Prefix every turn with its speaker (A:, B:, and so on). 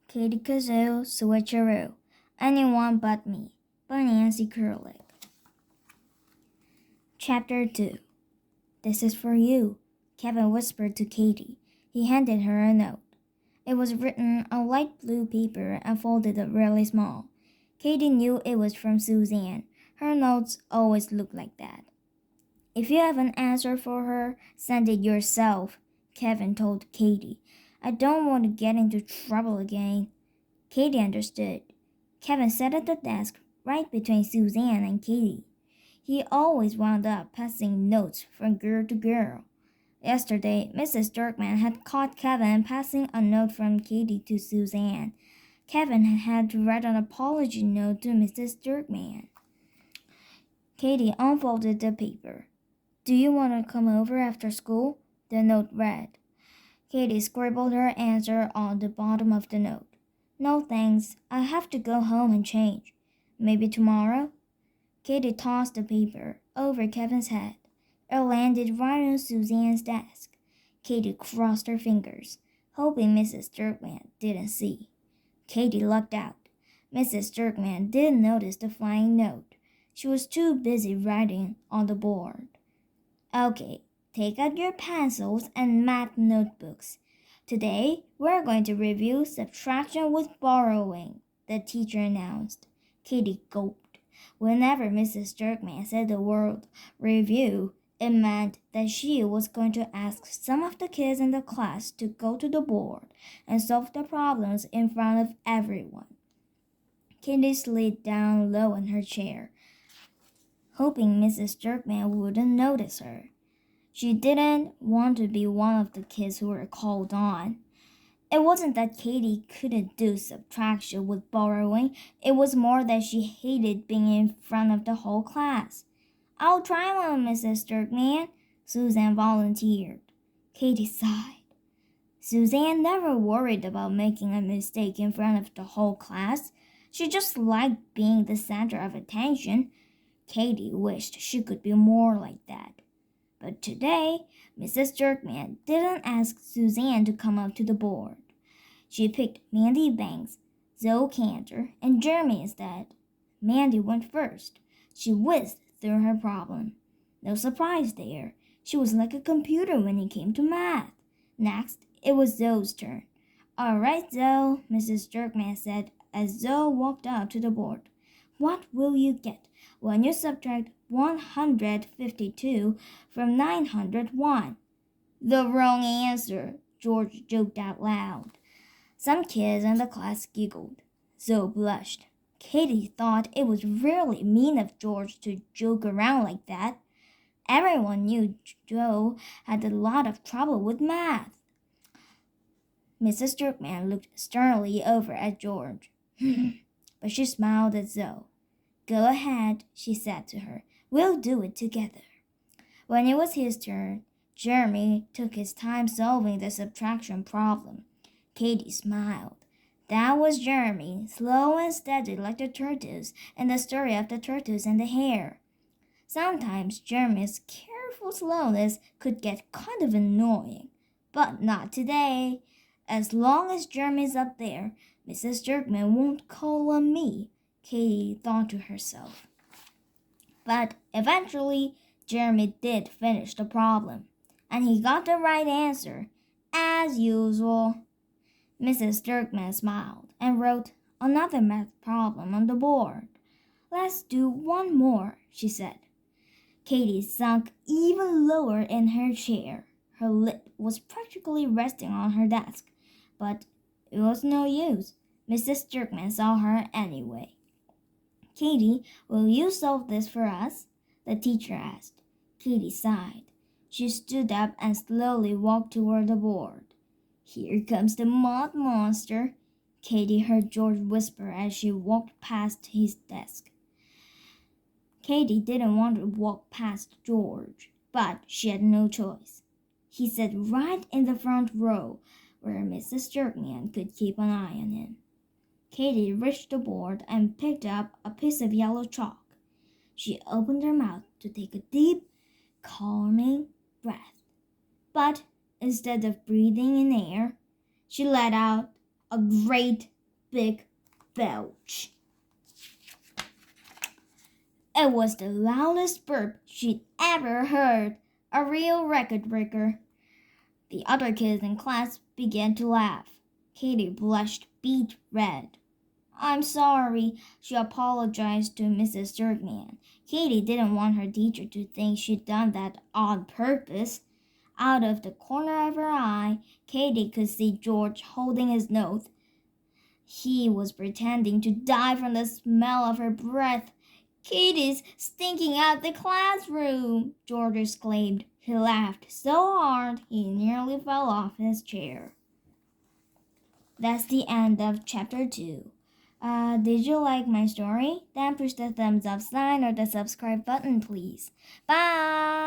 A: Kazoo, switcheroo. Anyone but me. By Nancy Curlick. Chapter 2. This is for you, Kevin whispered to Katie. He handed her a note. It was written on light blue paper and folded really small. Katie knew it was from Suzanne. Her notes always looked like that. If you have an answer for her, send it yourself, Kevin told Katie. I don't want to get into trouble again. Katie understood. Kevin sat at the desk right between Suzanne and Katie. He always wound up passing notes from girl to girl. Yesterday, Mrs. Dirkman had caught Kevin passing a note from Katie to Suzanne. Kevin had to write an apology note to Mrs. Dirkman. Katie unfolded the paper. Do you want to come over after school? The note read. Katie scribbled her answer on the bottom of the note. No thanks, I have to go home and change. Maybe tomorrow? Katie tossed the paper over Kevin's head. It landed right on Suzanne's desk. Katie crossed her fingers, hoping Mrs. Dirkman didn't see. Katie lucked out. Mrs. Dirkman didn't notice the flying note. She was too busy writing on the board. Okay, take out your pencils and math notebooks. Today, we're going to review subtraction with borrowing, the teacher announced. Katie gulped. Whenever Mrs. Dirkman said the word review, it meant that she was going to ask some of the kids in the class to go to the board and solve the problems in front of everyone. Katie slid down low in her chair, hoping Mrs. Dirkman wouldn't notice her. She didn't want to be one of the kids who were called on. It wasn't that Katie couldn't do subtraction with borrowing. It was more that she hated being in front of the whole class. I'll try one, Mrs. Dirkman, Suzanne volunteered. Katie sighed. Suzanne never worried about making a mistake in front of the whole class. She just liked being the center of attention. Katie wished she could be more like that. But today, Mrs. Dirkman didn't ask Suzanne to come up to the board. She picked Mandy Banks, Zoe Cantor, and Jeremy instead. Mandy went first. She whizzed through her problem. No surprise there. She was like a computer when it came to math. Next, it was Zoe's turn. All right, Zoe, Mrs. Dirkman said as Zoe walked up to the board. What will you get when you subtract 152 from 901? The wrong answer, George joked out loud. Some kids in the class giggled. Zoe blushed. Katie thought it was really mean of George to joke around like that. Everyone knew Joe had a lot of trouble with math. Mrs. Dirkman looked sternly over at George, but she smiled at Zoe. Go ahead, she said to her. We'll do it together. When it was his turn, Jeremy took his time solving the subtraction problem. Katie smiled. That was Jeremy, slow and steady like the tortoise in the story of the tortoise and the hare. Sometimes Jeremy's careful slowness could get kind of annoying, but not today. As long as Jeremy's up there, Mrs. Dirkman won't call on me, Katie thought to herself. But eventually, Jeremy did finish the problem, and he got the right answer, as usual. Mrs. Dirkman smiled and wrote another math problem on the board. Let's do one more, she said. Katie sunk even lower in her chair. Her lip was practically resting on her desk, but it was no use. Mrs. Dirkman saw her anyway. Katie, will you solve this for us? The teacher asked. Katie sighed. She stood up and slowly walked toward the board. Here comes the mud monster, Katie heard George whisper as she walked past his desk. Katie didn't want to walk past George, but she had no choice. He sat right in the front row, where Mrs. Dirkman could keep an eye on him. Katie reached the board and picked up a piece of yellow chalk. She opened her mouth to take a deep, calming breath. But instead of breathing in air, she let out a great big belch. It was the loudest burp she'd ever heard, a real record breaker. The other kids in class began to laugh. Katie blushed beet red. I'm sorry, she apologized to Mrs. Durkman. Katie didn't want her teacher to think she'd done that on purpose. Out of the corner of her eye, Katie could see George holding his nose. He was pretending to die from the smell of her breath. Katie's stinking out the classroom, George exclaimed. He laughed so hard he nearly fell off his chair. That's the end of chapter 2. Did you like my story? Then push the thumbs up sign or the subscribe button, please. Bye!